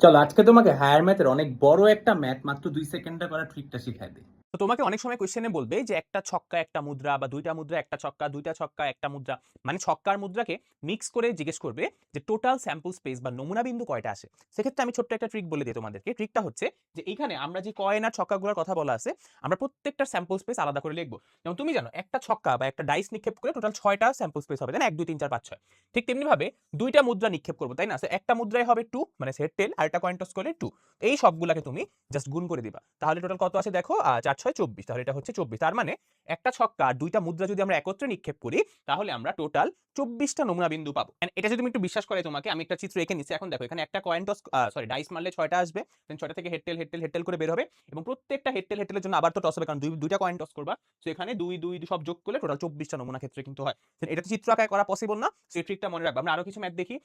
চলো আজকে তোমাকে হায়ার ম্যাথের অনেক বড় একটা ম্যাথ মাত্র 2 সেকেন্ডে করা ট্রিকটা শিখাই দিই। তো তোমাকে অনেক সময় কোয়েশ্চেনে বলবে যে একটা ছক্কা একটা মুদ্রা বা দুইটা মুদ্রা একটা ছক্কা দুইটা ছক্কা একটা মুদ্রা, মানে ছক্কার মুদ্রাকে মিক্স করে জিজ্ঞেস করবে যে টোটাল স্যাম্পল স্পেস বা নমুনা বিন্দু কয়টা আসে। সেক্ষেত্রে আমি ছোট্ট একটা ট্রিক বলে দিই তোমাদেরকে। ট্রিকটা হচ্ছে যে এইখানে আমরা যে কয়েন আর ছক্কাগুলোর কথা বলা আছে, আমরা প্রত্যেকটার স্যাম্পল স্পেস আলাদা করে লিখবো। যেমন তুমি জানো একটা ছক্কা বা একটা ডাইস নিক্ষেপ করে টোটাল 6টা স্যাম্পল স্পেস হবে, তাই না? 1 2 3 4 5 6। ঠিক তেমনি ভাবে দুইটা মুদ্রা নিক্ষেপ করবো, তাই না? একটা মুদ্রায় হবে 2, মানে হেড টেল, আর একটা কয়েন টস করলে 2। এই সবগুলাকে তুমি জাস্ট গুণ করে দিবা, তাহলে টোটাল কত আসে দেখো, 4 6 24, তাহলে এটা হচ্ছে 24। তার মানে একটা ছক্কা আর দুইটা মুদ্রা যদি আমরা একত্রে নিক্ষেপ করি, তাহলে আমরা টোটাল 24টা নমুনা বিন্দু পাবো। And এটা যদি তুমি একটু বিশ্বাস করে তোমাকে, আমি একটা চিত্র এঁকে নিচ্ছি। এখন দেখো এখানে একটা কয়েন টস, সরি ডাইস মারলে 6টা আসবে, দেন 6টা থেকে হেড টেল হেড টেল হেড টেল করে বের হবে, এবং প্রত্যেকটা হেড টেল হেড টেলের জন্য আবার তো টস হবে, কারণ দুইটা কয়েন টস করবা। সো এখানে 2 2 সব যোগ করলে টোটাল 24টা নমুনা ক্ষেত্রে কিন্তু হয়। এটা তো চিত্র আকারে করা পসিবল না, সেই ট্রিকটা মনে রাখবা। আমরা আরো কিছু ম্যাথ দেখি।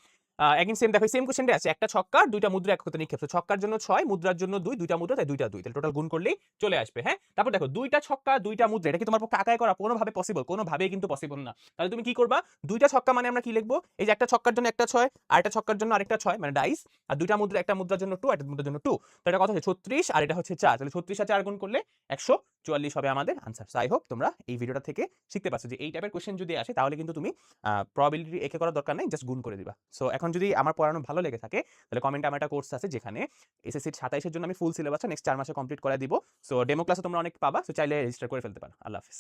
এগেইন সেম দেখো, সেম কোশ্চেনটা আছে, একটা ছক্কা আর দুইটা মুদ্রা একত্রে নিক্ষেপ। ছক্কার জন্য 6, মুদ্রার জন্য 2, দুইটা মুদ্রা তাই দুইটা 2, তাহলে টোটাল গুণ করলেই চলে আসবে। হ্যাঁ, তারপর দেখো দুইটা ছক্কা দুইটা মুদ্রা, এটা কি তোমার পক্ষে আঁকায় করা কোনোভাবে পসিবল? কোনোভাবেই কিন্তু পসিবল না। তাহলে তুমি কি করবা? দুইটা ছক্কা মানে আমরা কি লিখবো? এই যে একটা ছক্কার জন্য একটা 6, আর একটা ছক্কার জন্য আরেকটা 6, মানে ডাইস। আর দুইটা মুদ্রা, একটা মুদ্রার জন্য 2, একটা মুদ্রার জন্য 2। তো এটা কত হচ্ছে 36, আর এটা হচ্ছে 4। তাহলে 36 আর 4 গুণ করলে 144 হবে আমাদের আনসার। সো আই হোপ তোমরা এই ভিডিওটা থেকে শিখতে পারছো যে এই টাইপের কোশ্চেন যদি আসে, তাহলে কিন্তু তুমি প্রবাবিলিটি একে করার দরকার নাই, জাস্ট গুণ করে দিবা। সো এখন যদি আমার পড়ানো ভালো লেগে থাকে, তাহলে কমেন্টে আমার একটা কোর্স আছে যেখানে এসএসসি 27 এর জন্য আমি ফুল সিলেবাসটা নেক্সট 4 মাসে কমপ্লিট করে দিব। সো ডেমো ক্লাসে তোমরা অনেক পাবা। সো চাইলে রেজিস্টার করে ফেলতে পারো। আল্লাহ হাফেজ।